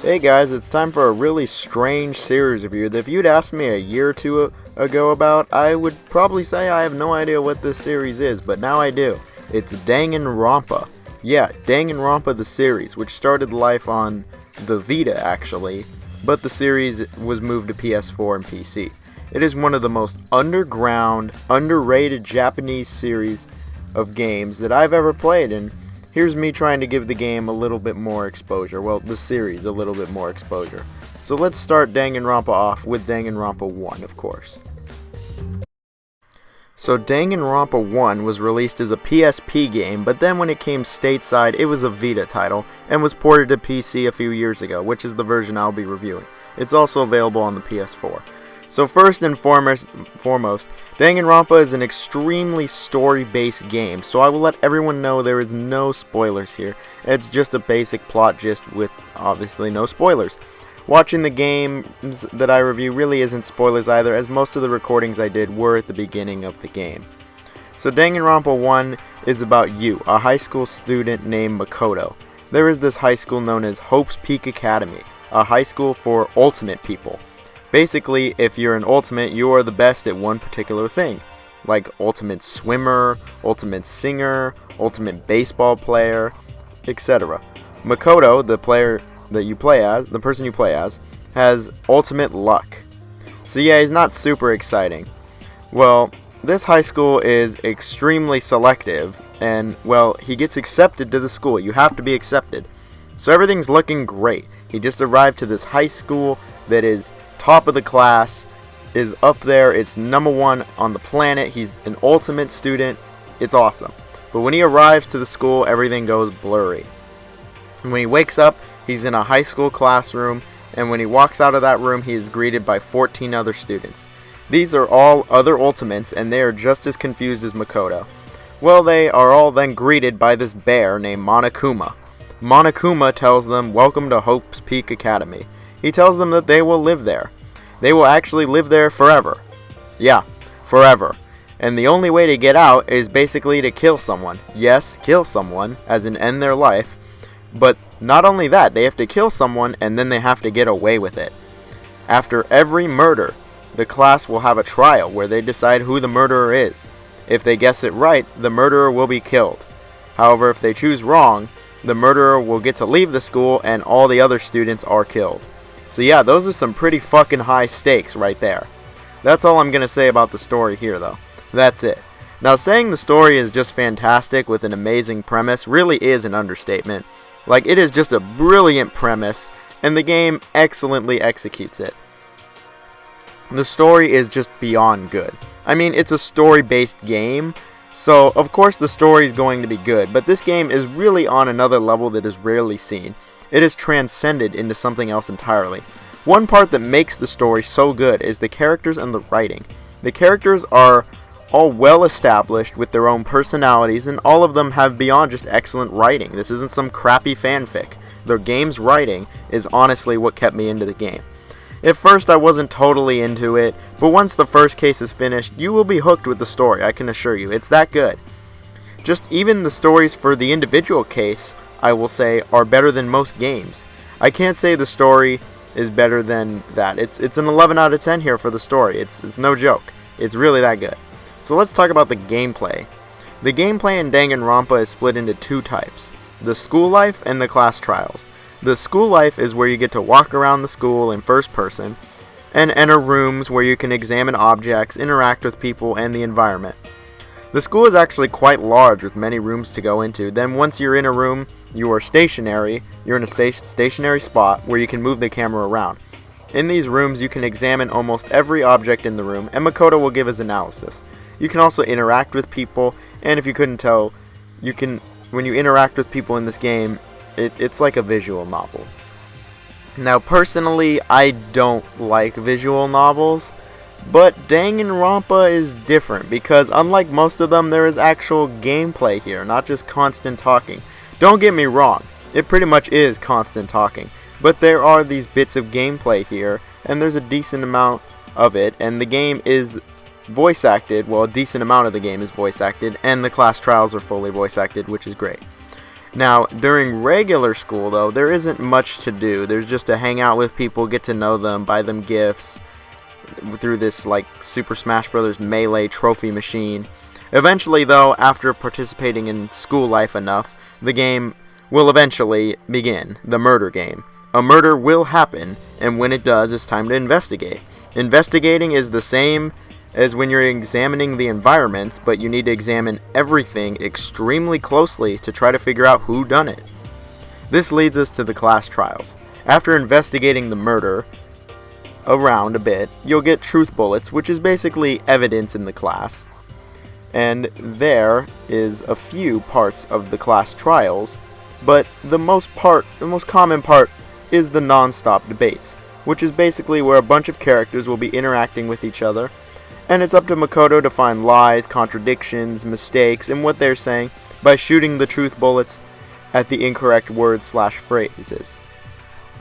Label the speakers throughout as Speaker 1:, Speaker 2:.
Speaker 1: Hey guys, it's time for a really strange series review that if you'd asked me a year or two ago about, I would probably say I have no idea what this series is, but now I do. It's Danganronpa. Yeah, Danganronpa the series, which started life on the Vita actually, but the series was moved to PS4 and PC. It is one of the most underground, underrated Japanese series of games that I've ever played, and here's me trying to give the game a little bit more exposure. Well, the series a little bit more exposure. So let's start Danganronpa off with Danganronpa 1, of course. So Danganronpa 1 was released as a PSP game, but then when it came stateside, it was a Vita title, and was ported to PC a few years ago, which is the version I'll be reviewing. It's also available on the PS4. So first and foremost, Danganronpa is an extremely story-based game, so I will let everyone know there is no spoilers here. It's just a basic plot gist with, obviously, no spoilers. Watching the games that I review really isn't spoilers either, as most of the recordings I did were at the beginning of the game. So Danganronpa 1 is about you, a high school student named Makoto. There is this high school known as Hope's Peak Academy, a high school for ultimate people. Basically, if you're an ultimate, you are the best at one particular thing, like ultimate swimmer, ultimate singer, ultimate baseball player, etc. Makoto, the player that you play as, the person you play as, has ultimate luck. So yeah, he's not super exciting. Well, this high school is extremely selective, and well, he gets accepted to the school. You have to be accepted. So everything's looking great. He just arrived to this high school that is top of the class, is up there, it's number one on the planet, he's an ultimate student, it's awesome. But when he arrives to the school, everything goes blurry. And when he wakes up, he's in a high school classroom, and when he walks out of that room, he is greeted by 14 other students. These are all other ultimates, and they are just as confused as Makoto. Well, they are all then greeted by this bear named Monokuma. Monokuma tells them, "Welcome to Hope's Peak Academy." He tells them that they will live there. They will actually live there forever. Yeah, forever. And the only way to get out is basically to kill someone. Yes, kill someone, as in end their life. But not only that, they have to kill someone and then they have to get away with it. After every murder, the class will have a trial where they decide who the murderer is. If they guess it right, the murderer will be killed. However, if they choose wrong, the murderer will get to leave the school and all the other students are killed. So yeah, those are some pretty fucking high stakes right there. That's all I'm going to say about the story here though. That's it. Now, saying the story is just fantastic with an amazing premise really is an understatement. Like, it is just a brilliant premise, and the game excellently executes it. The story is just beyond good. I mean, it's a story-based game, so of course the story is going to be good, but this game is really on another level that is rarely seen. It is transcended into something else entirely. One part that makes the story so good is the characters and the writing. The characters are all well established with their own personalities, and all of them have beyond just excellent writing. This isn't some crappy fanfic. Their game's writing is honestly what kept me into the game. At first I wasn't totally into it, but once the first case is finished, you will be hooked with the story, I can assure you. It's that good. Just even the stories for the individual case, I will say, are better than most games. I can't say the story is better than that. It's an 11 out of 10 here for the story. It's no joke. It's really that good. So let's talk about the gameplay. The gameplay in Danganronpa is split into two types: the school life and the class trials. The school life is where you get to walk around the school in first person and enter rooms where you can examine objects, interact with people, and the environment. The school is actually quite large with many rooms to go into. Then once you're in a room, you are stationary. You're in a stationary spot where you can move the camera around. In these rooms, you can examine almost every object in the room, and Makoto will give his analysis. You can also interact with people, and if you couldn't tell, when you interact with people in this game, it's like a visual novel. Now, personally, I don't like visual novels, but Danganronpa is different because unlike most of them, there is actual gameplay here, not just constant talking. Don't get me wrong, it pretty much is constant talking, but there are these bits of gameplay here, and there's a decent amount of it, and the game is voice acted. Well, a decent amount of the game is voice acted, and the class trials are fully voice acted, which is great. Now, during regular school, though, there isn't much to do. There's just to hang out with people, get to know them, buy them gifts through this, like, Super Smash Bros. Melee trophy machine. Eventually, though, after participating in school life enough, the game will eventually begin, the murder game. A murder will happen, and when it does, it's time to investigate. Investigating is the same as when you're examining the environments, but you need to examine everything extremely closely to try to figure out who done it. This leads us to the class trials. After investigating the murder around a bit, you'll get truth bullets, which is basically evidence in the class. And there is a few parts of the class trials, but the most common part is the non-stop debates, which is basically where a bunch of characters will be interacting with each other, and it's up to Makoto to find lies, contradictions, mistakes, and what they're saying by shooting the truth bullets at the incorrect words/phrases.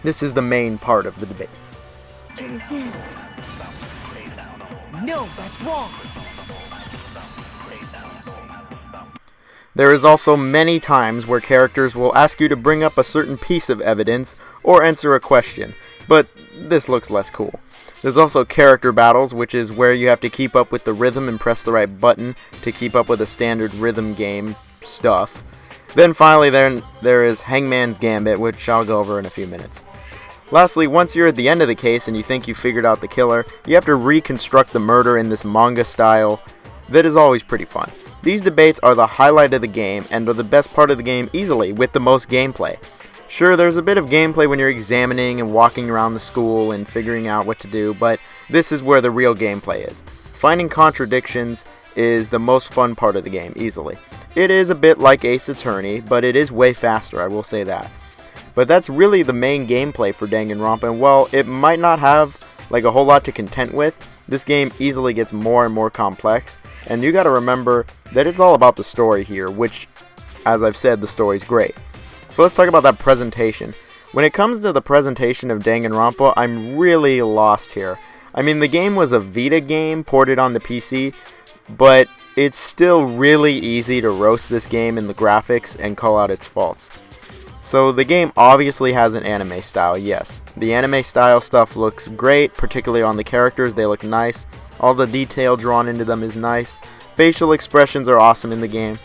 Speaker 1: This is the main part of the debates.
Speaker 2: To resist. No, that's wrong.
Speaker 1: There is also many times where characters will ask you to bring up a certain piece of evidence or answer a question, but this looks less cool. There's also character battles, which is where you have to keep up with the rhythm and press the right button to keep up with the standard rhythm game stuff. Then finally there is Hangman's Gambit, which I'll go over in a few minutes. Lastly, once you're at the end of the case and you think you figured out the killer, you have to reconstruct the murder in this manga style that is always pretty fun. These debates are the highlight of the game and are the best part of the game easily, with the most gameplay. Sure, there's a bit of gameplay when you're examining and walking around the school and figuring out what to do, but this is where the real gameplay is. Finding contradictions is the most fun part of the game, easily. It is a bit like Ace Attorney, but it is way faster, I will say that. But that's really the main gameplay for Danganronpa, and while it might not have like a whole lot to contend with, this game easily gets more and more complex, and you gotta remember that it's all about the story here, which, as I've said, the story's great. So let's talk about that presentation. When it comes to the presentation of Danganronpa, I'm really lost here. I mean, the game was a Vita game ported on the PC, but it's still really easy to roast this game in the graphics and call out its faults. So the game obviously has an anime style, yes. The anime style stuff looks great, particularly on the characters, they look nice. All the detail drawn into them is nice. Facial expressions are awesome in the game.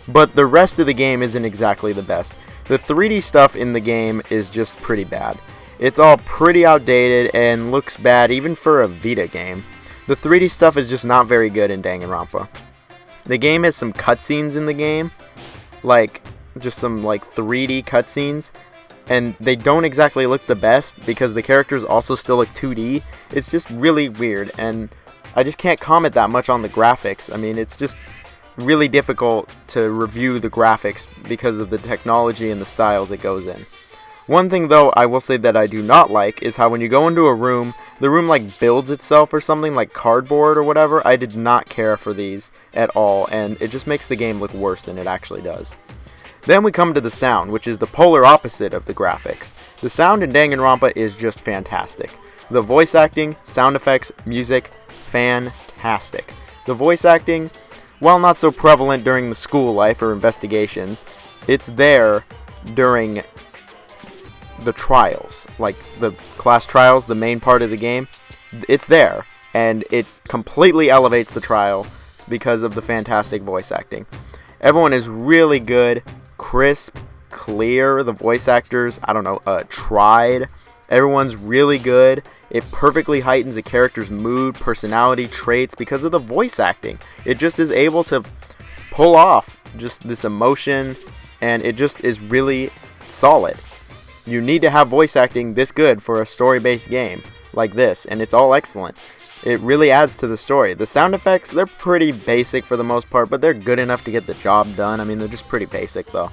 Speaker 1: But the rest of the game isn't exactly the best. The 3D stuff in the game is just pretty bad. It's all pretty outdated and looks bad even for a Vita game. The 3D stuff is just not very good in Danganronpa. The game has some cutscenes in the game, like just some like 3D cutscenes, and they don't exactly look the best because the characters also still look 2D. It's just really weird, and I just can't comment that much on the graphics. I mean, it's just really difficult to review the graphics because of the technology and the styles it goes in. One thing though I will say that I do not like is how when you go into a room, the room like builds itself or something, like cardboard or whatever. I did not care for these at all, and it just makes the game look worse than it actually does. Then we come to the sound, which is the polar opposite of the graphics. The sound in Danganronpa is just fantastic. The voice acting, sound effects, music, fantastic. The voice acting, while not so prevalent during the school life or investigations, it's there during the trials, like the class trials, the main part of the game. It's there, and it completely elevates the trial because of the fantastic voice acting. Everyone is really good, crisp, clear. The voice actors, tried. Everyone's really good. It perfectly heightens a character's mood, personality, traits because of the voice acting. It just is able to pull off just this emotion, and it just is really solid. You need to have voice acting this good for a story-based game like this, and it's all excellent. It really adds to the story. The sound effects, they're pretty basic for the most part, but they're good enough to get the job done. I mean, they're just pretty basic, though.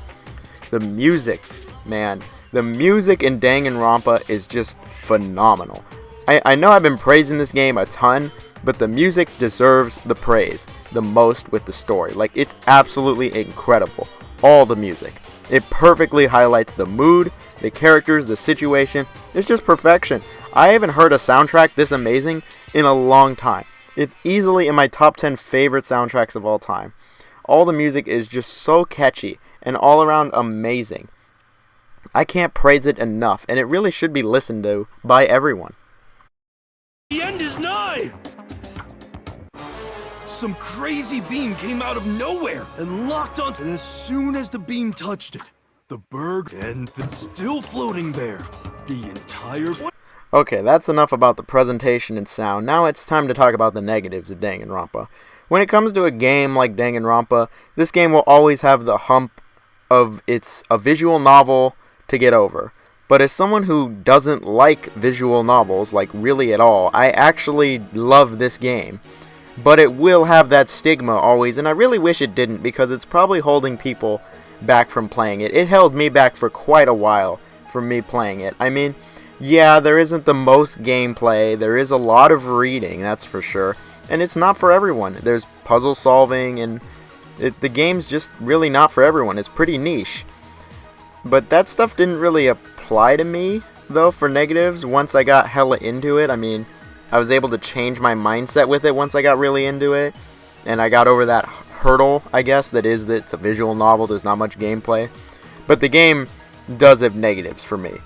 Speaker 1: The music, man. The music in Danganronpa is just phenomenal. I know I've been praising this game a ton, but the music deserves the praise the most with the story. Like, it's absolutely incredible. All the music. It perfectly highlights the mood, the characters, the situation. It's just perfection. I haven't heard a soundtrack this amazing in a long time. It's easily in my top 10 favorite soundtracks of all time. All the music is just so catchy, and all around amazing. I can't praise it enough, and it really should be listened to by everyone.
Speaker 3: The end is nigh! Some crazy beam came out of nowhere and locked on. And as soon as the beam touched it, the berg and still floating there. The entire.
Speaker 1: Okay, that's enough about the presentation and sound. Now it's time to talk about the negatives of Danganronpa. When it comes to a game like Danganronpa, this game will always have the hump of it's a visual novel to get over. But as someone who doesn't like visual novels, like really at all, I actually love this game. But it will have that stigma always, and I really wish it didn't, because it's probably holding people back from playing it. It held me back for quite a while from me playing it. I mean, yeah, there isn't the most gameplay, there is a lot of reading, that's for sure, and it's not for everyone. There's puzzle solving, and the game's just really not for everyone. It's pretty niche. But that stuff didn't really apply to me, though, for negatives, once I got hella into it. I mean, I was able to change my mindset with it once I got really into it, and I got over that hurdle, I guess, that it's a visual novel, there's not much gameplay. But the game does have negatives for me,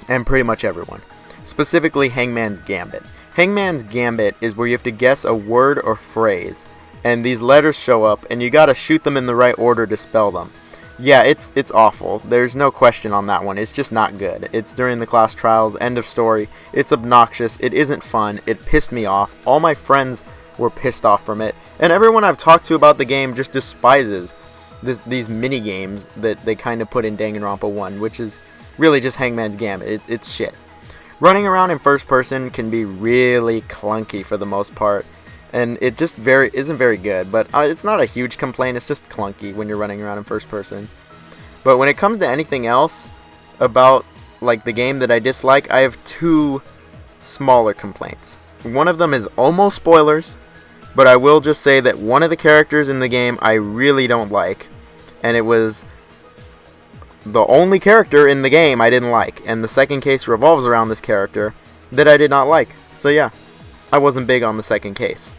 Speaker 1: and pretty much everyone. Specifically, Hangman's Gambit. Hangman's Gambit is where you have to guess a word or phrase, and these letters show up, and you gotta shoot them in the right order to spell them. Yeah, it's awful. There's no question on that one. It's just not good. It's during the class trials, end of story. It's obnoxious. It isn't fun. It pissed me off. All my friends were pissed off from it. And everyone I've talked to about the game just despises these mini games that they kind of put in Danganronpa 1, which is really just Hangman's Gambit. It's shit. Running around in first person can be really clunky for the most part. And it just isn't very good, but it's not a huge complaint, it's just clunky when you're running around in first person. But when it comes to anything else about like the game that I dislike, I have two smaller complaints. One of them is almost spoilers, but I will just say that one of the characters in the game I really don't like, and it was the only character in the game I didn't like, and the second case revolves around this character that I did not like. So yeah, I wasn't big on the second case.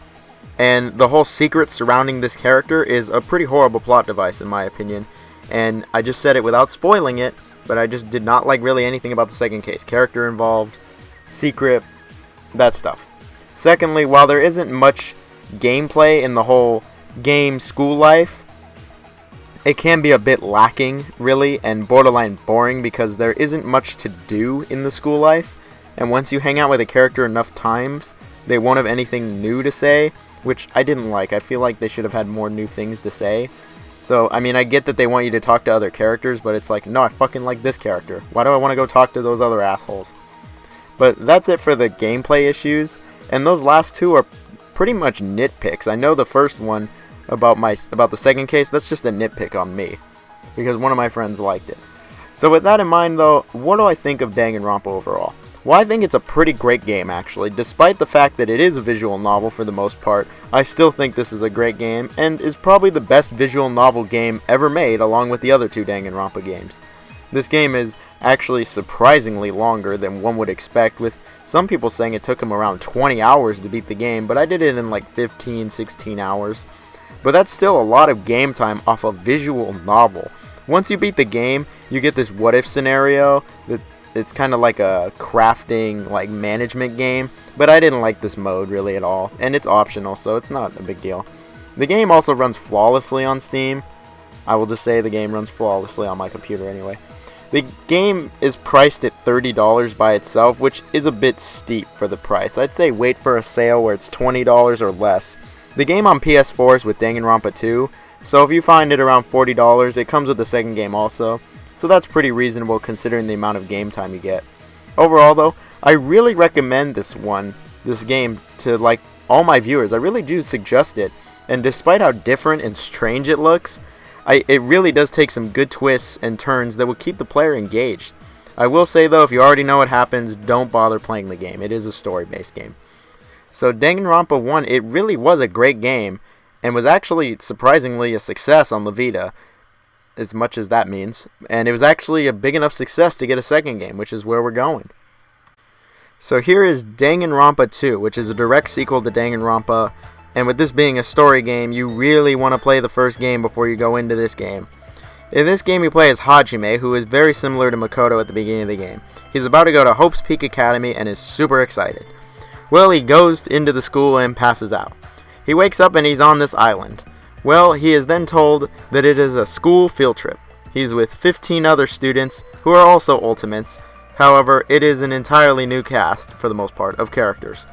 Speaker 1: And the whole secret surrounding this character is a pretty horrible plot device in my opinion. And I just said it without spoiling it, but I just did not like really anything about the second case. Character involved, secret, that stuff. Secondly, while there isn't much gameplay in the whole game school life, it can be a bit lacking, really, and borderline boring because there isn't much to do in the school life. And once you hang out with a character enough times, they won't have anything new to say, which I didn't like. I feel like they should have had more new things to say. So, I mean, I get that they want you to talk to other characters, but it's like, no, I fucking like this character. Why do I want to go talk to those other assholes? But that's it for the gameplay issues, and those last two are pretty much nitpicks. I know the first one about the second case, that's just a nitpick on me, because one of my friends liked it. So with that in mind, though, what do I think of Danganronpa overall? Well, I think it's a pretty great game, actually. Despite the fact that it is a visual novel for the most part, I still think this is a great game, and is probably the best visual novel game ever made, along with the other two Danganronpa games. This game is actually surprisingly longer than one would expect, with some people saying it took them around 20 hours to beat the game, but I did it in like 15, 16 hours. But that's still a lot of game time off a visual novel. Once you beat the game, you get this what-if scenario that it's kind of like a crafting, like, management game, but I didn't like this mode really at all, and it's optional, so it's not a big deal. The game also runs flawlessly on Steam. I will just say the game runs flawlessly on my computer anyway. The game is priced at $30 by itself, which is a bit steep for the price. I'd say wait for a sale where it's $20 or less. The game on PS4 is with Danganronpa 2, so if you find it around $40, it comes with the second game also. So that's pretty reasonable considering the amount of game time you get. Overall though, I really recommend this game to like all my viewers. I really do suggest it. And despite how different and strange it looks, it really does take some good twists and turns that will keep the player engaged. I will say though, if you already know what happens, don't bother playing the game. It is a story-based game. So Danganronpa 1, it really was a great game, and was actually surprisingly a success on the Vita, as much as that means. And it was actually a big enough success to get a second game, which is where we're going. So here is Danganronpa 2, which is a direct sequel to Danganronpa, and with this being a story game, you really want to play the first game before you go into this game. In this game, you play as Hajime, who is very similar to Makoto at the beginning of the game. He's about to go to Hope's Peak Academy and is super excited. Well, he goes into the school and passes out. He wakes up and he's on this island. Well, he is then told that it is a school field trip. He's with 15 other students who are also Ultimates. However, it is an entirely new cast, for the most part, of characters.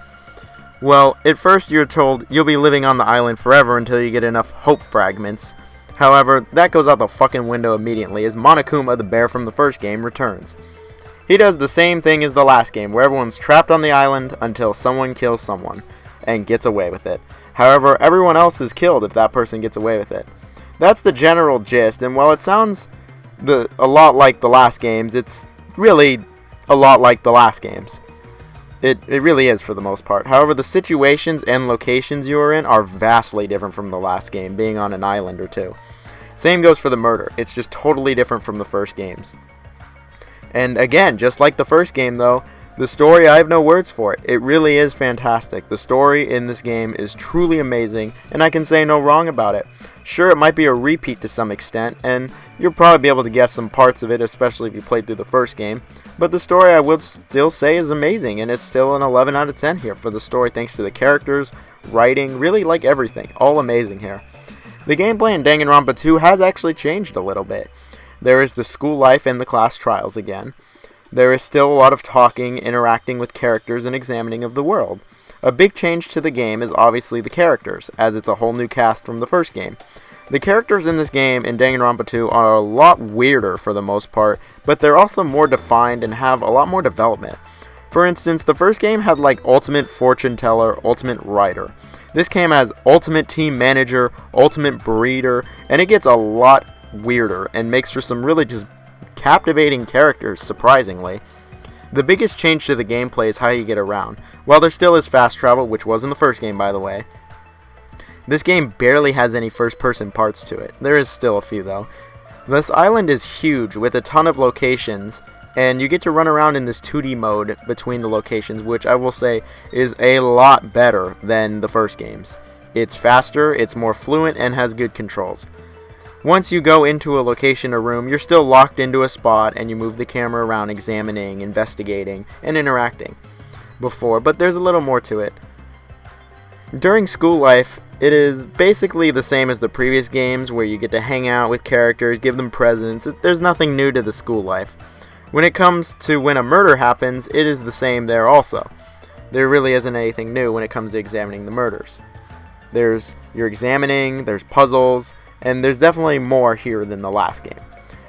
Speaker 1: Well, at first you're told you'll be living on the island forever until you get enough hope fragments. However, that goes out the fucking window immediately as Monokuma, the bear from the first game, returns. He does the same thing as the last game, where everyone's trapped on the island until someone kills someone, and gets away with it. However, everyone else is killed if that person gets away with it. That's the general gist, and while it sounds a lot like the last games, it's really a lot like the last games. It really is for the most part. However, the situations and locations you are in are vastly different from the last game, being on an island or two. Same goes for the murder. It's just totally different from the first games. And again, just like the first game though, the story, I have no words for it. It really is fantastic. The story in this game is truly amazing, and I can say no wrong about it. Sure, it might be a repeat to some extent, and you'll probably be able to guess some parts of it, especially if you played through the first game. But the story I would still say is amazing, and it's still an 11 out of 10 here for the story thanks to the characters, writing, really like everything. All amazing here. The gameplay in Danganronpa 2 has actually changed a little bit. There is the school life and the class trials again. There is still a lot of talking, interacting with characters, and examining of the world. A big change to the game is obviously the characters, as it's a whole new cast from the first game. The characters in this game in Danganronpa 2 are a lot weirder for the most part, but they're also more defined and have a lot more development. For instance, the first game had like Ultimate Fortune Teller, Ultimate Writer. This game has Ultimate Team Manager, Ultimate Breeder, and it gets a lot weirder and makes for some really just captivating characters, surprisingly. The biggest change to the gameplay is how you get around. While there still is fast travel, which was in the first game by the way, this game barely has any first-person parts to it. There is still a few though. This island is huge with a ton of locations, and you get to run around in this 2D mode between the locations, which I will say is a lot better than the first games. It's faster, it's more fluent, and has good controls. Once you go into a location or room, you're still locked into a spot, and you move the camera around examining, investigating, and interacting but there's a little more to it. During school life, it is basically the same as the previous games, where you get to hang out with characters, give them presents. There's nothing new to the school life. When it comes to when a murder happens, it is the same there also. There really isn't anything new when it comes to examining the murders. You're examining, there's puzzles, and there's definitely more here than the last game.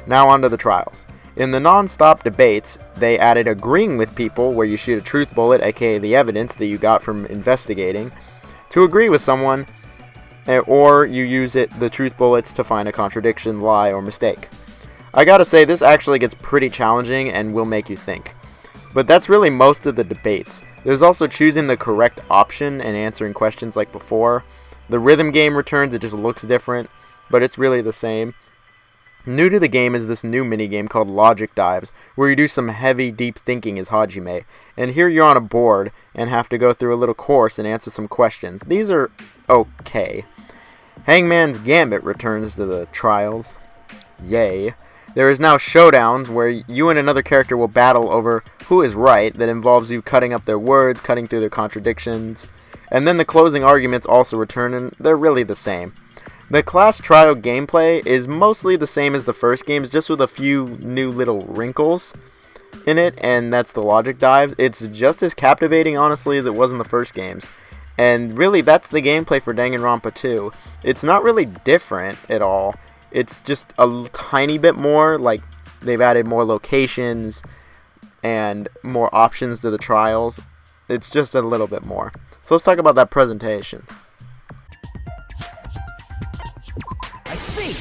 Speaker 1: Now on to the trials. In the non-stop debates, they added agreeing with people, where you shoot a truth bullet, aka the evidence that you got from investigating, to agree with someone, or you use the truth bullets to find a contradiction, lie, or mistake. I gotta say, this actually gets pretty challenging and will make you think. But that's really most of the debates. There's also choosing the correct option and answering questions like before. The rhythm game returns, it just looks different, but it's really the same. New to the game is this new minigame called Logic Dives, where you do some heavy, deep thinking as Hajime, and here you're on a board and have to go through a little course and answer some questions. These are okay. Hangman's Gambit returns to the trials. Yay. There is now showdowns where you and another character will battle over who is right, that involves you cutting up their words, cutting through their contradictions, and then the closing arguments also return, and they're really the same. The class trial gameplay is mostly the same as the first games, just with a few new little wrinkles in it, and that's the logic dives. It's just as captivating, honestly, as it was in the first games. And really, that's the gameplay for Danganronpa 2. It's not really different at all. It's just a tiny bit more, like they've added more locations and more options to the trials. It's just a little bit more. So let's talk about that presentation.
Speaker 2: I see.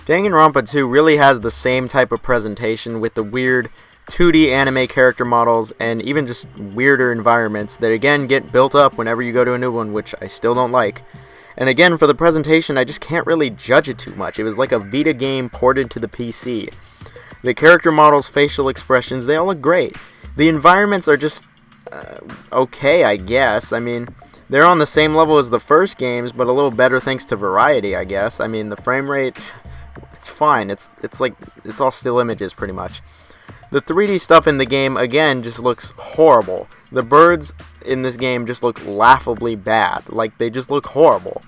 Speaker 1: Danganronpa 2 really has the same type of presentation with the weird 2D anime character models and even just weirder environments that again get built up whenever you go to a new one, which I still don't like. And again, for the presentation, I just can't really judge it too much. It was like a Vita game ported to the PC. The character models, facial expressions, they all look great. The environments are just okay, I guess. I mean, They're on the same level as the first games, but a little better thanks to variety, I guess. I mean, the frame rate, it's fine. It's like, it's all still images pretty much. The 3D stuff in the game, again, just looks horrible. The birds in this game just look laughably bad. Like, they just look horrible.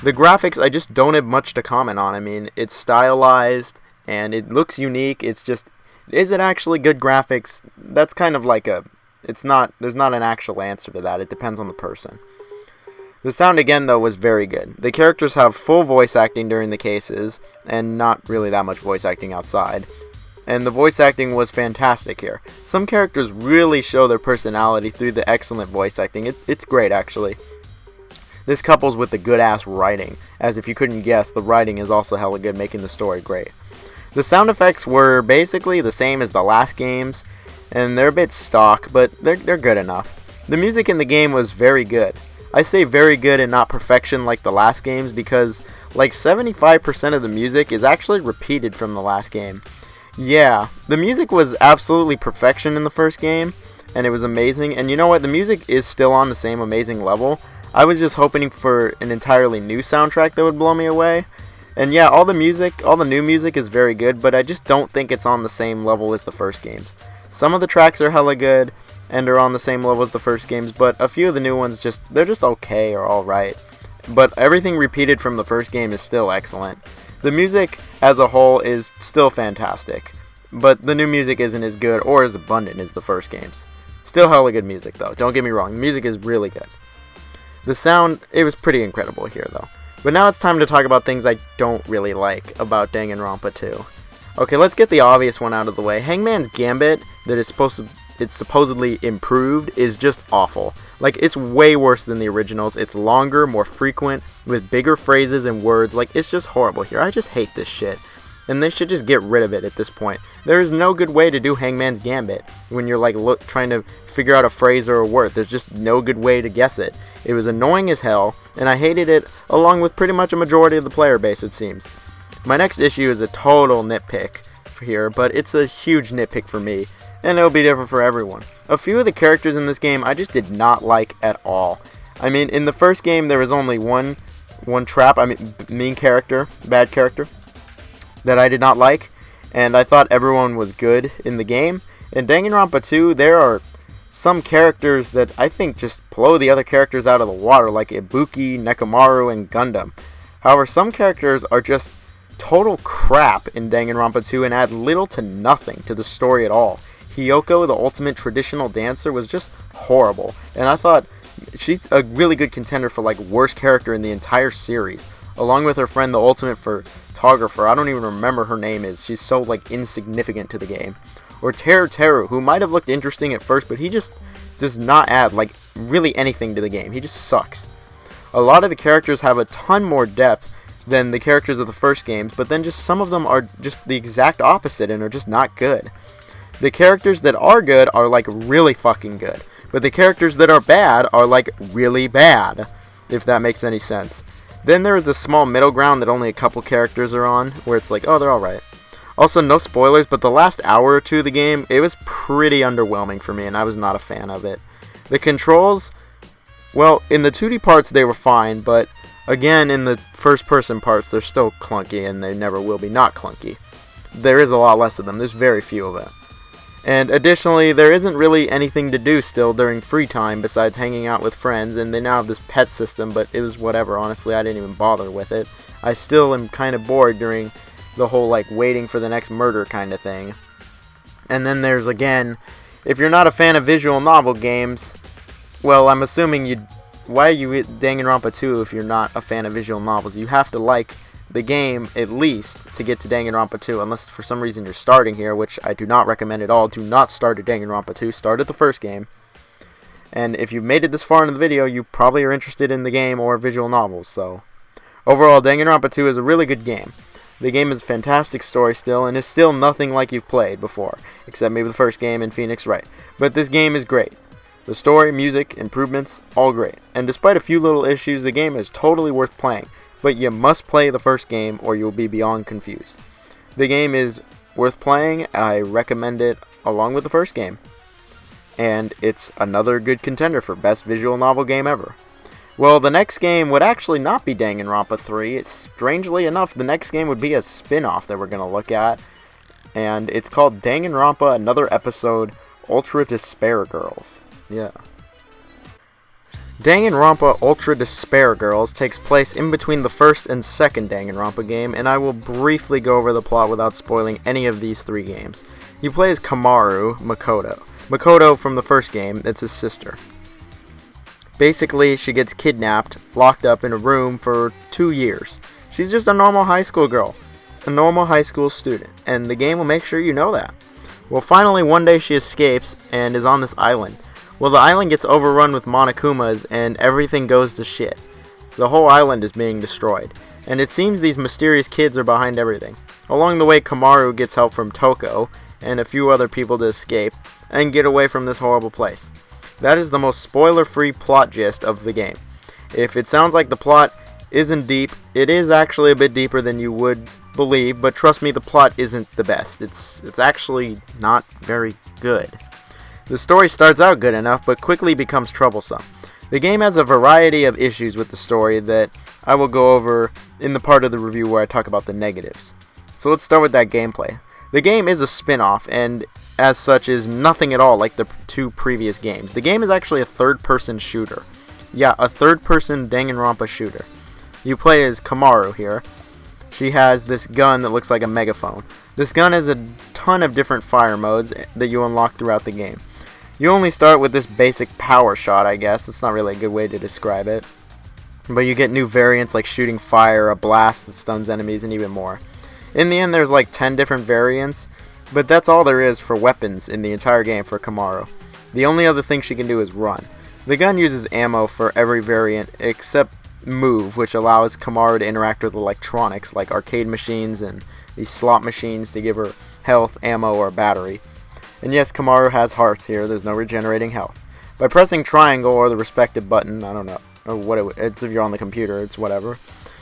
Speaker 1: The graphics, I just don't have much to comment on. I mean, it's stylized, and it looks unique. It's just, is it actually good graphics? That's kind of like a, there's not an actual answer to that. It depends on the person. The sound, again, though, was very good. The characters have full voice acting during the cases, and not really that much voice acting outside. And the voice acting was fantastic here. Some characters really show their personality through the excellent voice acting. It's great, actually. This couples with the good-ass writing. As if you couldn't guess, the writing is also hella good, making the story great. The sound effects were basically the same as the last games, and they're a bit stock, but they're good enough. The music in the game was very good. I say very good and not perfection like the last games because like 75% of the music is actually repeated from the last game. Yeah, the music was absolutely perfection in the first game, and it was amazing. And you know what? The music is still on the same amazing level. I was just hoping for an entirely new soundtrack that would blow me away. And yeah, all the new music is very good, but I just don't think it's on the same level as the first games. Some of the tracks are hella good, and are on the same level as the first games, but a few of the new ones they're just okay or alright. But everything repeated from the first game is still excellent. The music as a whole is still fantastic, but the new music isn't as good or as abundant as the first games. Still hella good music though, don't get me wrong, the music is really good. The sound, it was pretty incredible here though. But now it's time to talk about things I don't really like about Danganronpa 2. Okay, let's get the obvious one out of the way. Hangman's Gambit, that is supposedly improved, is just awful. Like, it's way worse than the originals. It's longer, more frequent, with bigger phrases and words. Like, it's just horrible here. I just hate this shit. And they should just get rid of it at this point. There is no good way to do Hangman's Gambit when you're, like, trying to figure out a phrase or a word. There's just no good way to guess it. It was annoying as hell, and I hated it along with pretty much a majority of the player base, it seems. My next issue is a total nitpick here, but it's a huge nitpick for me, and it'll be different for everyone. A few of the characters in this game I just did not like at all. I mean, in the first game there was only one mean character, bad character, that I did not like, and I thought everyone was good in the game. In Danganronpa 2, there are some characters that I think just blow the other characters out of the water, like Ibuki, Nekomaru, and Gundam. However, some characters are just total crap in Danganronpa 2 and add little to nothing to the story at all. Hiyoko, the ultimate traditional dancer, was just horrible, and I thought she's a really good contender for like worst character in the entire series, along with her friend, the ultimate photographer. I don't even remember her name is. She's so like insignificant to the game. Or Teru, who might have looked interesting at first, but he just does not add like really anything to the game. He just sucks. A lot of the characters have a ton more depth than the characters of the first games, but then just some of them are just the exact opposite and are just not good. The characters that are good are like really fucking good, but the characters that are bad are like really bad, if that makes any sense. Then there is a small middle ground that only a couple characters are on, where it's like, oh, they're alright. Also, no spoilers, but the last hour or two of the game, it was pretty underwhelming for me, and I was not a fan of it. The controls, well, in the 2D parts they were fine, but again, in the first-person parts, they're still clunky, and they never will be not clunky. There is a lot less of them. There's very few of them. And additionally, there isn't really anything to do still during free time besides hanging out with friends, and they now have this pet system, but it was whatever. Honestly, I didn't even bother with it. I still am kind of bored during the whole, like, waiting for the next murder kind of thing. And then there's, again, if you're not a fan of visual novel games, well, I'm assuming why are you at Danganronpa 2 if you're not a fan of visual novels? You have to like the game at least to get to Danganronpa 2, unless for some reason you're starting here, which I do not recommend at all. Do not start at Danganronpa 2, start at the first game. And if you've made it this far in the video, you probably are interested in the game or visual novels, so overall, Danganronpa 2 is a really good game. The game is a fantastic story still, and is still nothing like you've played before, except maybe the first game in Phoenix Wright. But this game is great. The story, music, improvements, all great. And despite a few little issues, the game is totally worth playing. But you must play the first game or you'll be beyond confused. The game is worth playing. I recommend it along with the first game. And it's another good contender for best visual novel game ever. Well, the next game would actually not be Danganronpa 3. Strangely enough, the next game would be a spin-off that we're going to look at. And it's called Danganronpa Another Episode, Ultra Despair Girls. Yeah. Danganronpa Ultra Despair Girls takes place in between the first and second Danganronpa game, and I will briefly go over the plot without spoiling any of these three games. You play as Kamaru Makoto. Makoto from the first game, it's his sister. Basically, she gets kidnapped, locked up in a room for 2 years. She's just a normal high school girl, a normal high school student, and the game will make sure you know that. Well, finally, one day she escapes and is on this island. Well, the island gets overrun with Monokumas and everything goes to shit. The whole island is being destroyed, and it seems these mysterious kids are behind everything. Along the way, Kamaru gets help from Toko and a few other people to escape and get away from this horrible place. That is the most spoiler-free plot gist of the game. If it sounds like the plot isn't deep, it is actually a bit deeper than you would believe, but trust me, the plot isn't the best. It's actually not very good. The story starts out good enough, but quickly becomes troublesome. The game has a variety of issues with the story that I will go over in the part of the review where I talk about the negatives. So let's start with that gameplay. The game is a spin-off, and as such is nothing at all like the two previous games. The game is actually a third-person shooter. Yeah, a third-person Danganronpa shooter. You play as Kamaru here. She has this gun that looks like a megaphone. This gun has a ton of different fire modes that you unlock throughout the game. You only start with this basic power shot, I guess. That's not really a good way to describe it. But you get new variants like shooting fire, a blast that stuns enemies, and even more. In the end, there's like 10 different variants, but that's all there is for weapons in the entire game for Kamaru. The only other thing she can do is run. The gun uses ammo for every variant except move, which allows Kamaru to interact with electronics like arcade machines and these slot machines to give her health, ammo, or battery. And yes, Kamaru has hearts here, there's no regenerating health. By pressing triangle or the respective button, I don't know, or what it's if you're on the computer, it's whatever,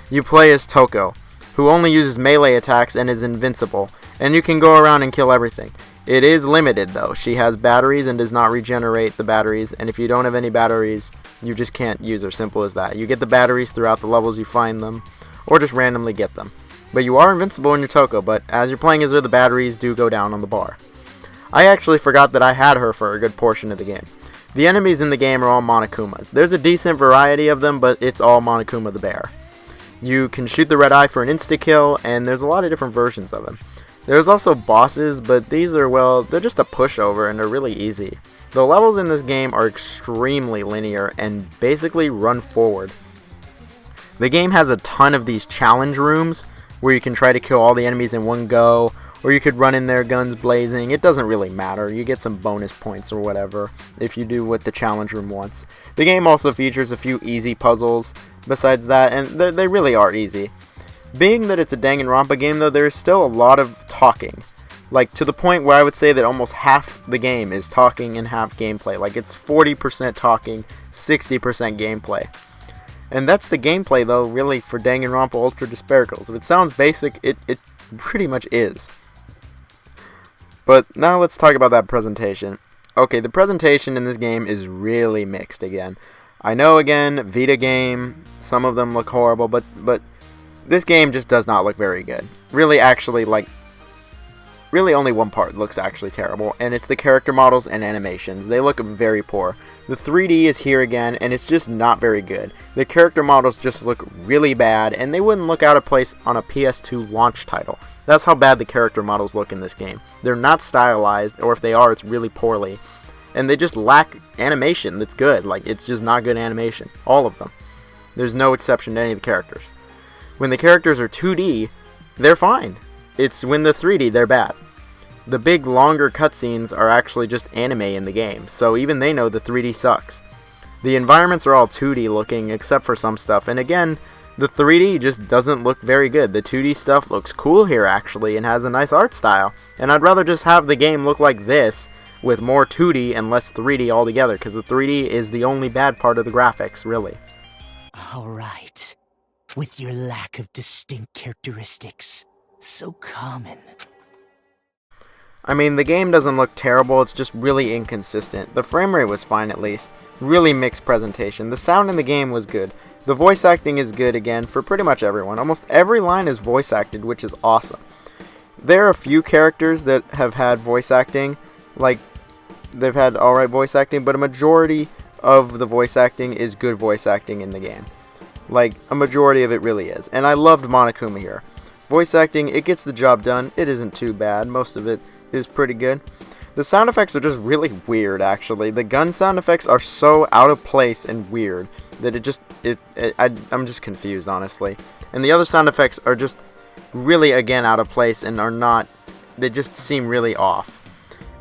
Speaker 1: you play as Toko, who only uses melee attacks and is invincible, and you can go around and kill everything. It is limited though, she has batteries and does not regenerate the batteries, and if you don't have any batteries, you just can't use her, simple as that. You get the batteries throughout the levels you find them, or just randomly get them. But you are invincible in your Toko, but as you're playing as her, the batteries do go down on the bar. I actually forgot that I had her for a good portion of the game. The enemies in the game are all Monokumas. There's a decent variety of them, but it's all Monokuma the bear. You can shoot the red eye for an insta-kill, and there's a lot of different versions of them. There's also bosses, but these are, well, they're just a pushover and they're really easy. The levels in this game are extremely linear and basically run forward. The game has a ton of these challenge rooms where you can try to kill all the enemies in one go, or you could run in there guns blazing. It doesn't really matter. You get some bonus points or whatever if you do what the challenge room wants. The game also features a few easy puzzles besides that, and they really are easy. Being that it's a Danganronpa game though, there's still a lot of talking. Like to the point where I would say that almost half the game is talking and half gameplay. Like it's 40% talking, 60% gameplay. And that's the gameplay though really for Danganronpa Ultra Despair Girls. If it sounds basic, it pretty much is. But now let's talk about that presentation. Okay, the presentation in this game is really mixed again. I know again, Vita game, some of them look horrible, but this game just does not look very good. Really only one part looks actually terrible, and it's the character models and animations. They look very poor. The 3D is here again, and it's just not very good. The character models just look really bad, and they wouldn't look out of place on a PS2 launch title. That's how bad the character models look in this game. They're not stylized, or if they are, it's really poorly. And they just lack animation that's good. Like, it's just not good animation. All of them. There's no exception to any of the characters. When the characters are 2D, they're fine. It's when they're 3D, they're bad. The big, longer cutscenes are actually just anime in the game, so even they know the 3D sucks. The environments are all 2D looking, except for some stuff, and again, the 3D just doesn't look very good. The 2D stuff looks cool here, actually, and has a nice art style, and I'd rather just have the game look like this, with more 2D and less 3D altogether, because the 3D is the only bad part of the graphics, really.
Speaker 2: Alright. With your lack of distinct characteristics, so common.
Speaker 1: I mean, the game doesn't look terrible, it's just really inconsistent. The frame rate was fine at least. really mixed presentation. The sound in the game was good. The voice acting is good again for pretty much everyone. Almost every line is voice acted, which is awesome. There are a few characters that have had voice acting, like they've had alright voice acting, but a majority of the voice acting is good voice acting in the game. Like, a majority of it really is. And I loved Monokuma here. Voice acting, it gets the job done. It isn't too bad. Most of it is pretty good. The sound effects are just really weird, actually. The gun sound effects are so out of place and weird that I'm just confused, honestly. And the other sound effects are just really, again, out of place and they just seem really off.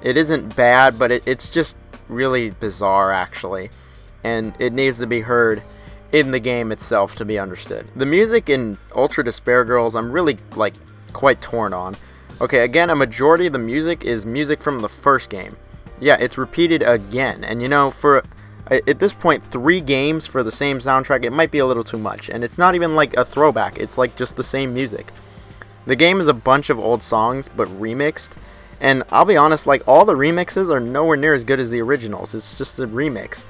Speaker 1: It isn't bad, but it's just really bizarre, actually. And it needs to be heard in the game itself to be understood. The music in Ultra Despair Girls, I'm really, quite torn on. Okay, again, a majority of the music is music from the first game. Yeah, it's repeated again. And at this point, 3 games for the same soundtrack, it might be a little too much. And it's not even like a throwback, it's like just the same music. The game is a bunch of old songs, but remixed. And I'll be honest, all the remixes are nowhere near as good as the originals. It's just a remix.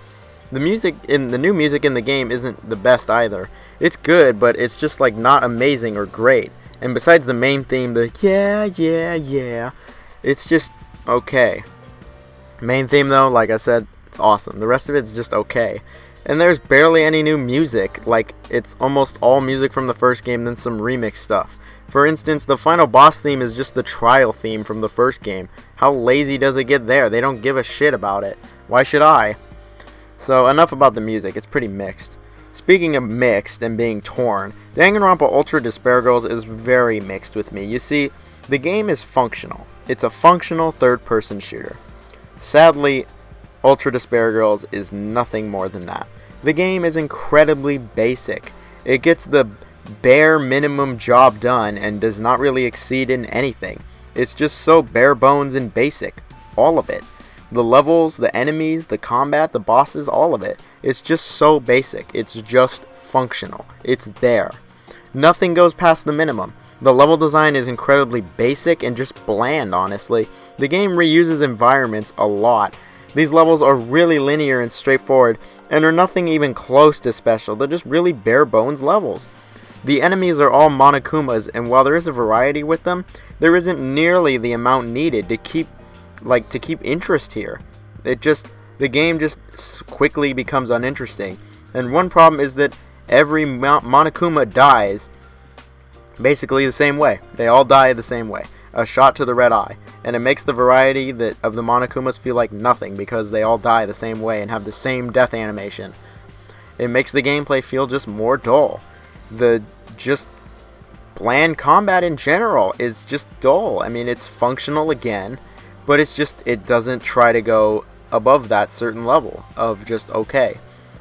Speaker 1: The new music in the game isn't the best either. It's good, but it's just not amazing or great. And besides the main theme, the yeah, it's just okay. Main theme though, like I said, it's awesome. The rest of it's just okay. And there's barely any new music. It's almost all music from the first game, then some remix stuff. For instance, the final boss theme is just the trial theme from the first game. How lazy does it get there? They don't give a shit about it. Why should I? So enough about the music, it's pretty mixed. Speaking of mixed and being torn, Danganronpa Ultra Despair Girls is very mixed with me. You see, the game is functional. It's a functional third-person shooter. Sadly, Ultra Despair Girls is nothing more than that. The game is incredibly basic. It gets the bare minimum job done and does not really exceed in anything. It's just so bare bones and basic. All of it. The levels, the enemies, the combat, the bosses, all of it. It's just so basic. It's just functional. It's there. Nothing goes past the minimum. The level design is incredibly basic and just bland, honestly. The game reuses environments a lot. These levels are really linear and straightforward and are nothing even close to special. They're just really bare bones levels. The enemies are all Monokumas, and while there is a variety with them, there isn't nearly the amount needed to keep interest here. The game just quickly becomes uninteresting. And one problem is that every Monokuma dies basically the same way. They all die the same way. A shot to the red eye. And it makes the variety of the Monokumas feel like nothing because they all die the same way and have the same death animation. It makes the gameplay feel just more dull. The just bland combat in general is just dull. I mean, it's functional again, but it doesn't try to go above that certain level of just okay.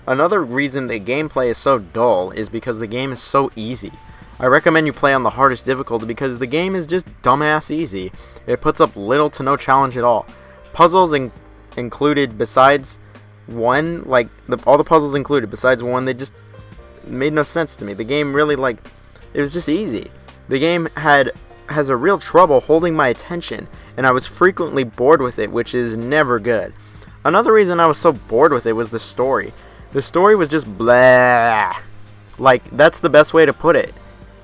Speaker 1: Another reason the gameplay is so dull is because the game is so easy. I recommend you play on the hardest difficulty because the game is just dumbass easy. It puts up little to no challenge at all. Puzzles included besides one, all the puzzles included besides one, they just made no sense to me. The game really, it was just easy. The game has a real trouble holding my attention, and I was frequently bored with it, which is never good. Another reason I was so bored with it was the story. The story was just blah. That's the best way to put it.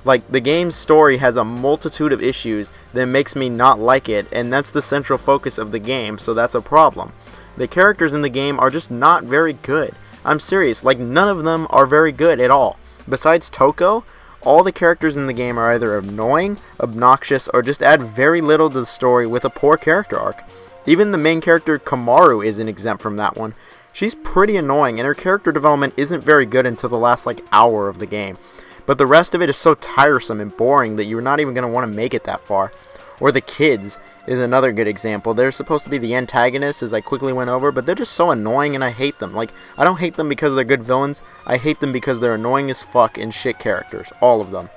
Speaker 1: The game's story has a multitude of issues that makes me not like it, and that's the central focus of the game, so that's a problem. The characters in the game are just not very good. I'm serious, none of them are very good at all. Besides Toko, all the characters in the game are either annoying, obnoxious, or just add very little to the story with a poor character arc. Even the main character, Kamaru, isn't exempt from that one. She's pretty annoying, and her character development isn't very good until the last, hour of the game. But the rest of it is so tiresome and boring that you're not even going to want to make it that far. Or the kids is another good example. They're supposed to be the antagonists, as I quickly went over, but they're just so annoying and I hate them. I don't hate them because they're good villains. I hate them because they're annoying as fuck and shit characters. All of them.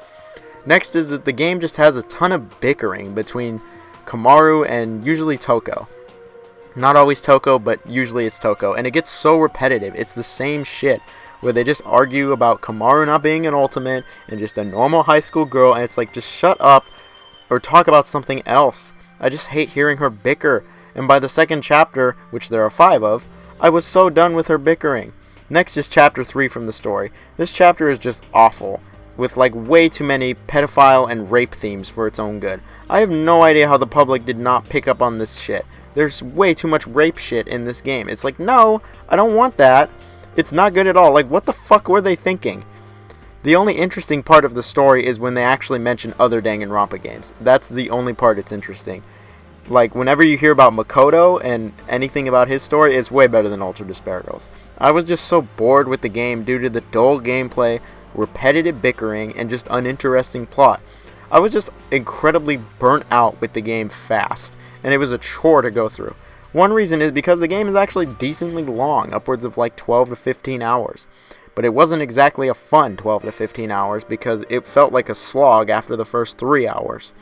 Speaker 1: Next is that the game just has a ton of bickering between Kamaru and usually Toko. Not always Toko, but usually it's Toko. And it gets so repetitive. It's the same shit, where they just argue about Kamaru not being an ultimate and just a normal high school girl, and it's just shut up or talk about something else. I just hate hearing her bicker, and by the second chapter, which there are 5 of, I was so done with her bickering. Next is Chapter 3 from the story. This chapter is just awful, with like way too many pedophile and rape themes for its own good. I have no idea how the public did not pick up on this shit. There's way too much rape shit in this game. It's like, no, I don't want that. It's not good at all. Like, what the fuck were they thinking? The only interesting part of the story is when they actually mention other Danganronpa games. That's the only part that's interesting. Like, whenever you hear about Makoto and anything about his story, it's way better than Ultra Despair Girls. I was just so bored with the game due to the dull gameplay, repetitive bickering, and just uninteresting plot. I was just incredibly burnt out with the game fast, and it was a chore to go through. One reason is because the game is actually decently long, upwards of like 12 to 15 hours. But it wasn't exactly a fun 12 to 15 hours because it felt like a slog after the first 3 hours.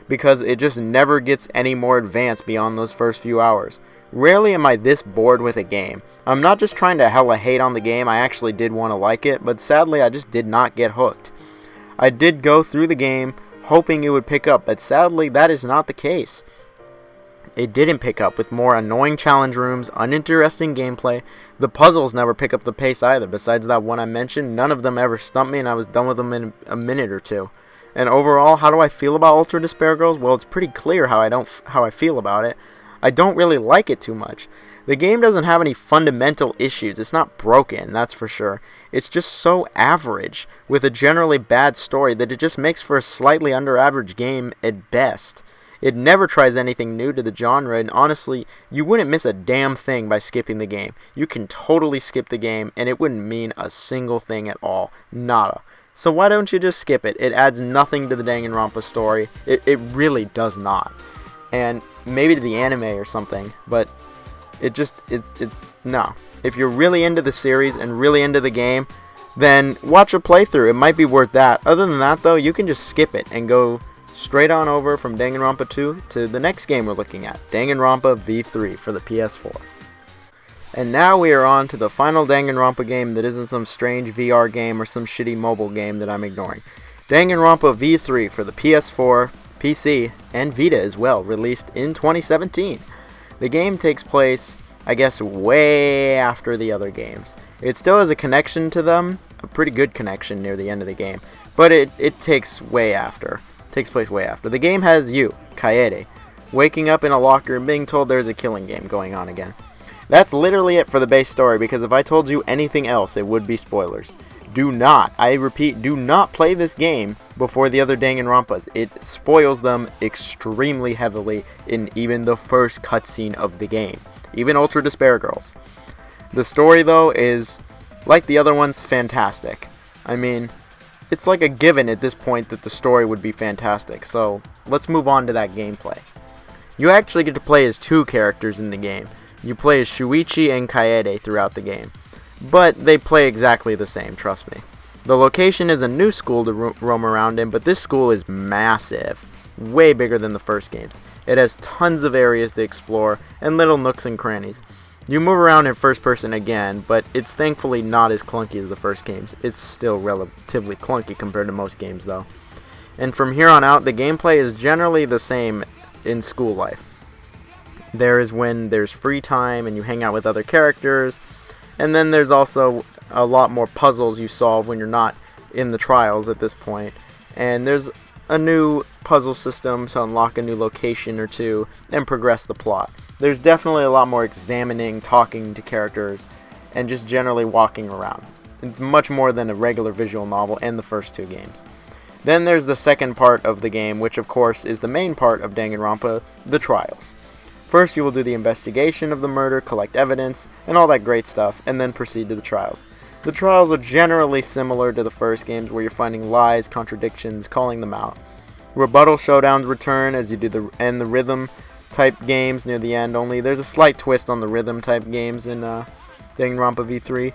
Speaker 1: Because it just never gets any more advanced beyond those first few hours. Rarely am I this bored with a game. I'm not just trying to hella hate on the game, I actually did want to like it, but sadly I just did not get hooked. I did go through the game hoping it would pick up, but sadly that is not the case. It didn't pick up, with more annoying challenge rooms, uninteresting gameplay. The puzzles never pick up the pace either. Besides that one I mentioned, none of them ever stumped me and I was done with them in a minute or two. And overall, how do I feel about Ultra Despair Girls? Well, it's pretty clear how I feel about it. I don't really like it too much. The game doesn't have any fundamental issues. It's not broken, that's for sure. It's just so average, with a generally bad story, that it just makes for a slightly under-average game at best. It never tries anything new to the genre, and honestly, you wouldn't miss a damn thing by skipping the game. You can totally skip the game, and it wouldn't mean a single thing at all. Nada. So why don't you just skip it? It adds nothing to the Danganronpa story. It really does not. And maybe to the anime or something, but no. If you're really into the series and really into the game, then watch a playthrough. It might be worth that. Other than that, though, you can just skip it and go straight on over from Danganronpa 2 to the next game we're looking at, Danganronpa V3 for the PS4. And now we are on to the final Danganronpa game that isn't some strange VR game or some shitty mobile game that I'm ignoring. Danganronpa V3 for the PS4, PC, and Vita as well, released in 2017. The game takes place, I guess, way after the other games. It still has a connection to them, a pretty good connection near the end of the game, but it takes way after. Takes place way after. The game has you, Kaede, waking up in a locker and being told there's a killing game going on again. That's literally it for the base story, because if I told you anything else, it would be spoilers. Do not, I repeat, do not play this game before the other Danganronpas. It spoils them extremely heavily in even the first cutscene of the game. Even Ultra Despair Girls. The story, though, is, like the other ones, fantastic. I mean, it's like a given at this point that the story would be fantastic, so let's move on to that gameplay. You actually get to play as two characters in the game. You play as Shuichi and Kaede throughout the game, but they play exactly the same, trust me. The location is a new school to roam around in, but this school is massive, way bigger than the first games. It has tons of areas to explore and little nooks and crannies. You move around in first person again, but it's thankfully not as clunky as the first games. It's still relatively clunky compared to most games though. And from here on out, the gameplay is generally the same in school life. There is when there's free time and you hang out with other characters, and then there's also a lot more puzzles you solve when you're not in the trials at this point. And there's a new puzzle system to unlock a new location or two and progress the plot. There's definitely a lot more examining, talking to characters, and just generally walking around. It's much more than a regular visual novel and the first two games. Then there's the second part of the game, which of course is the main part of Danganronpa, the trials. First you will do the investigation of the murder, collect evidence, and all that great stuff, and then proceed to the trials. The trials are generally similar to the first games, where you're finding lies, contradictions, calling them out. Rebuttal showdowns return as you do the rhythm type games near the end, only there's a slight twist on the rhythm type games in Danganronpa V3.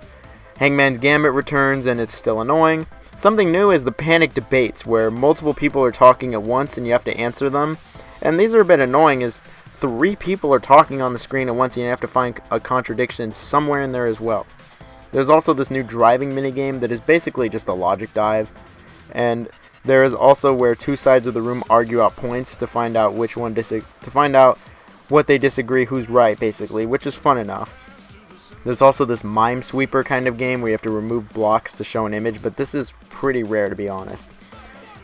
Speaker 1: Hangman's Gambit returns and it's still annoying. Something new is the panic debates, where multiple people are talking at once and you have to answer them. And these are a bit annoying, as 3 people are talking on the screen at once and you have to find a contradiction somewhere in there as well. There's also this new driving minigame that is basically just a logic dive. And there is also where 2 sides of the room argue out points to find out what they disagree, who's right, basically, which is fun enough. There's also this mime sweeper kind of game where you have to remove blocks to show an image, but this is pretty rare to be honest.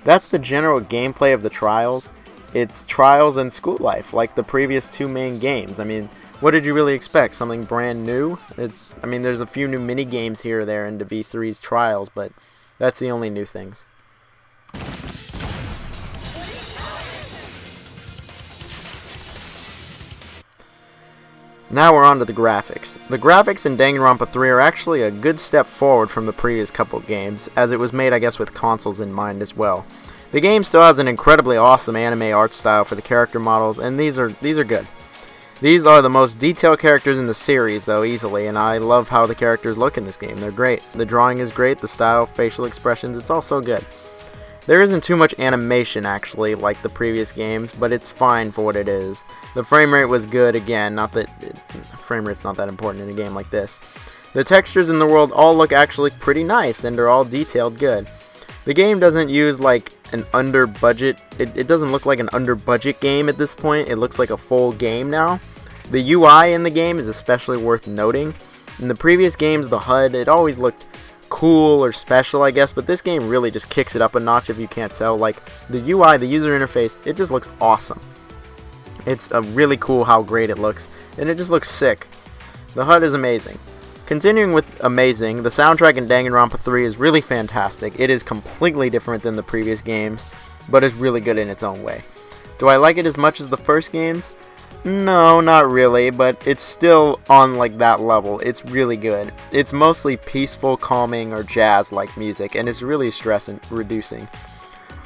Speaker 1: That's the general gameplay of the Trials. It's Trials and School Life, like the previous two main games. I mean, what did you really expect? Something brand new? There's a few new mini games here or there into V3's Trials, but that's the only new things. Now we're on to the graphics. The graphics in Danganronpa 3 are actually a good step forward from the previous couple games, as it was made, I guess, with consoles in mind as well. The game still has an incredibly awesome anime art style for the character models, and these are good. These are the most detailed characters in the series, though, easily, and I love how the characters look in this game. They're great. The drawing is great, the style, facial expressions, it's all so good. There isn't too much animation, actually, like the previous games, but it's fine for what it is. The frame rate was good, again, not that frame rate's not that important in a game like this. The textures in the world all look actually pretty nice, and are all detailed good. The game doesn't use, like, an under-budget, it doesn't look like an under-budget game at this point, it looks like a full game now. The UI in the game is especially worth noting. In the previous games, the HUD, it always looked cool or special, I guess, but this game really just kicks it up a notch if you can't tell. Like, the UI, the user interface, it just looks awesome. It's really cool how great it looks, and it just looks sick. The HUD is amazing. Continuing with amazing, the soundtrack in Danganronpa 3 is really fantastic. It is completely different than the previous games, but is really good in its own way. Do I like it as much as the first games? No, not really, but it's still on like that level. It's really good. It's mostly peaceful, calming, or jazz-like music, and it's really stress-reducing.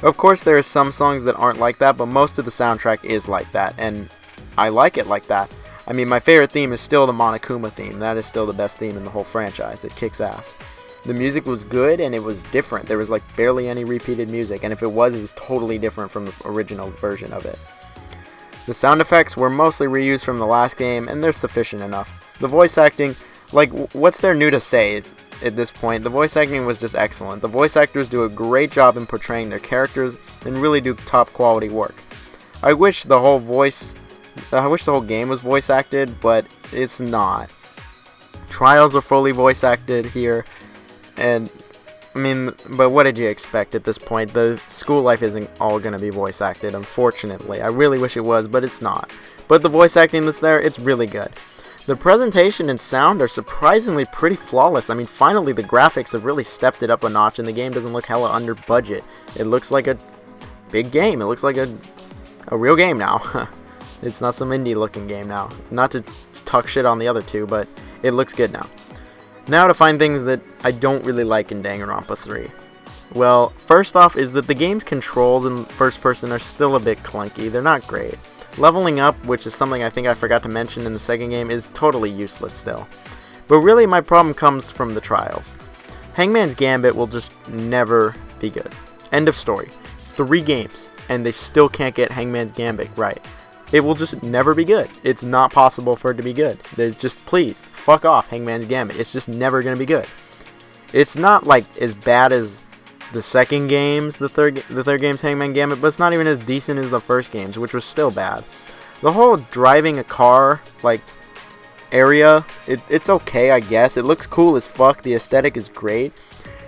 Speaker 1: Of course, there are some songs that aren't like that, but most of the soundtrack is like that, and I like it like that. I mean, my favorite theme is still the Monokuma theme. That is still the best theme in the whole franchise. It kicks ass. The music was good, and it was different. There was like barely any repeated music, and if it was totally different from the original version of it. The sound effects were mostly reused from the last game, and they're sufficient enough. The voice acting, like, what's there new to say at this point? The voice acting was just excellent. The voice actors do a great job in portraying their characters, and really do top quality work. I wish the whole game was voice acted, but it's not. Trials are fully voice acted here, and but what did you expect at this point? The School Life isn't all going to be voice acted, unfortunately. I really wish it was, but it's not. But the voice acting that's there, it's really good. The presentation and sound are surprisingly pretty flawless. I mean, finally the graphics have really stepped it up a notch, and the game doesn't look hella under budget. It looks like a big game. It looks like a real game now. It's not some indie looking game now. Not to talk shit on the other two, but it looks good now. Now to find things that I don't really like in Danganronpa 3. Well, first off is that the game's controls in first person are still a bit clunky. They're not great. Leveling up, which is something I think I forgot to mention in the second game, is totally useless still. But really my problem comes from the Trials. Hangman's Gambit will just never be good. End of story. 3 games, and they still can't get Hangman's Gambit right. It will just never be good. It's not possible for it to be good. There's just, please, fuck off Hangman's Gambit. It's just never going to be good. It's not like as bad as the second games, the third game's Hangman Gambit, but it's not even as decent as the first games, which was still bad. The whole driving a car, like, area, it's okay, I guess. It looks cool as fuck. The aesthetic is great.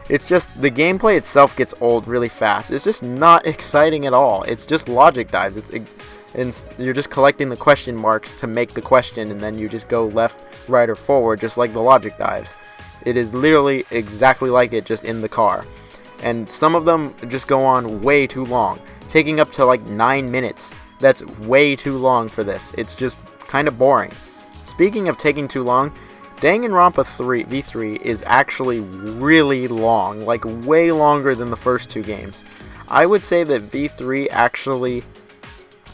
Speaker 1: It's just, the gameplay itself gets old really fast. It's just not exciting at all. It's just logic dives. And you're just collecting the question marks to make the question, and then you just go left, right, or forward, just like the logic dives. It is literally exactly like it, just in the car. And some of them just go on way too long, taking up to like 9 minutes. That's way too long for this. It's just kind of boring. Speaking of taking too long, Danganronpa V3 is actually really long, like way longer than the first 2 games. I would say that V3 actually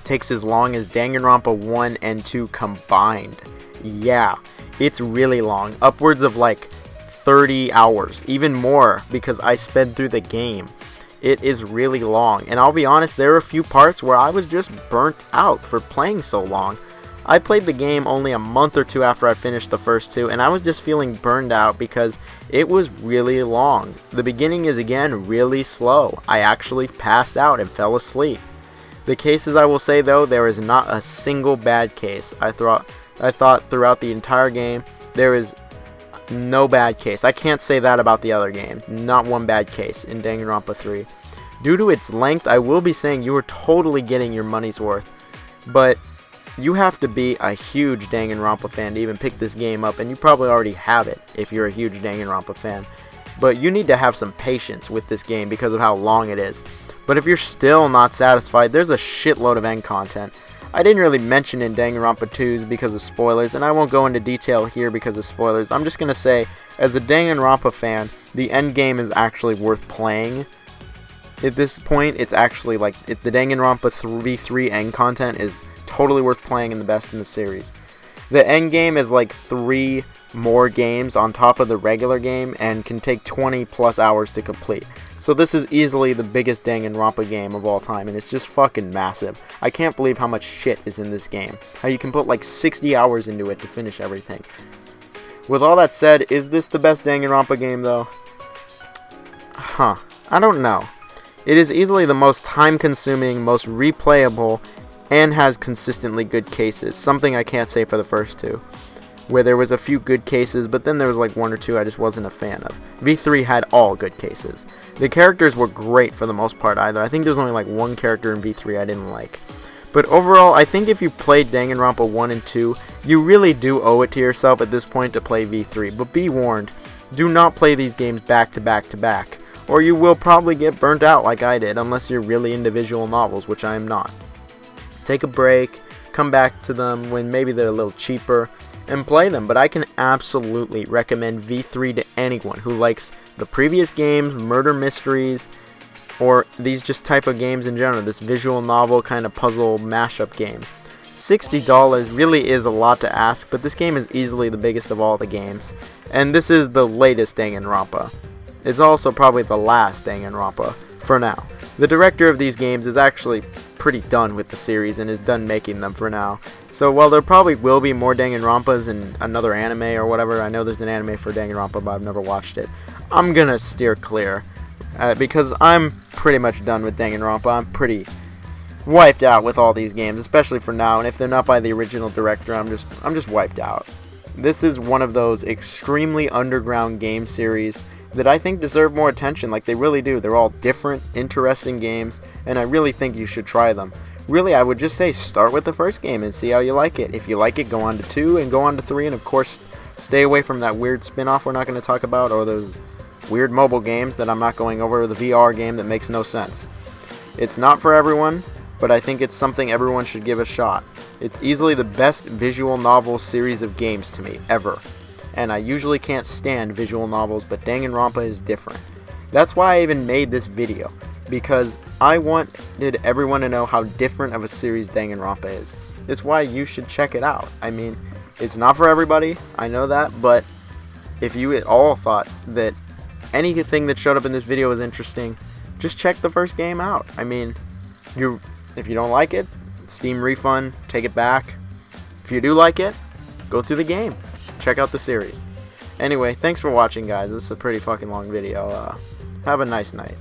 Speaker 1: takes as long as Danganronpa 1 and 2 combined. Yeah, it's really long, upwards of like 30 hours, even more, because I sped through the game. It is really long, and I'll be honest, there were a few parts where I was just burnt out for playing so long. I played the game only a month or 2 after I finished the first 2, and I was just feeling burned out because it was really long. The beginning is again really slow. I actually passed out and fell asleep. The cases, I will say though, there is not a single bad case. I thought throughout the entire game there is no bad case. I can't say that about the other games. Not one bad case in Danganronpa 3. Due to its length, I will be saying you are totally getting your money's worth. But you have to be a huge Danganronpa fan to even pick this game up, and you probably already have it if you're a huge Danganronpa fan. But you need to have some patience with this game because of how long it is. But if you're still not satisfied, there's a shitload of end content. I didn't really mention in Danganronpa 2's because of spoilers, and I won't go into detail here because of spoilers. I'm just going to say, as a Danganronpa fan, the end game is actually worth playing. At this point, it's actually like, the Danganronpa V3 end content is totally worth playing and the best in the series. The end game is like 3 more games on top of the regular game and can take 20 plus hours to complete. So this is easily the biggest Danganronpa game of all time, and it's just fucking massive. I can't believe how much shit is in this game. How you can put like 60 hours into it to finish everything. With all that said, is this the best Danganronpa game though? I don't know. It is easily the most time-consuming, most replayable, and has consistently good cases. Something I can't say for the first 2. Where there was a few good cases, but then there was like 1 or 2 I just wasn't a fan of. V3 had all good cases. The characters were great for the most part either. I think there was only like 1 character in V3 I didn't like. But overall, I think if you played Danganronpa 1 and 2, you really do owe it to yourself at this point to play V3. But be warned, do not play these games back to back to back, or you will probably get burnt out like I did, unless you're really into visual novels, which I am not. Take a break, come back to them when maybe they're a little cheaper, and play them. But I can absolutely recommend V3 to anyone who likes the previous games, murder mysteries, or these just type of games in general, this visual novel kind of puzzle mashup game. $60 really is a lot to ask, but this game is easily the biggest of all the games, and this is the latest Danganronpa. It's also probably the last Danganronpa, for now. The director of these games is actually pretty done with the series and is done making them for now. So while there probably will be more Danganronpas in another anime or whatever, I know there's an anime for Danganronpa, but I've never watched it, I'm gonna steer clear. Because I'm pretty much done with Danganronpa. I'm pretty wiped out with all these games, especially for now, and if they're not by the original director, I'm just wiped out. This is one of those extremely underground game series that I think deserve more attention, like they really do. They're all different, interesting games, and I really think you should try them. Really, I would just say start with the first game and see how you like it. If you like it, go on to 2 and go on to 3, and of course, stay away from that weird spin-off we're not going to talk about, or those weird mobile games that I'm not going over, or the VR game that makes no sense. It's not for everyone, but I think it's something everyone should give a shot. It's easily the best visual novel series of games to me, ever. And I usually can't stand visual novels, but Danganronpa is different. That's why I even made this video, because I wanted everyone to know how different of a series Danganronpa is. It's why you should check it out. I mean, it's not for everybody, I know that, but if you at all thought that anything that showed up in this video was interesting, just check the first game out. I mean, if you don't like it, Steam refund, take it back. If you do like it, go through the game. Check out the series. Anyway, thanks for watching, guys. This is a pretty fucking long video. Have a nice night.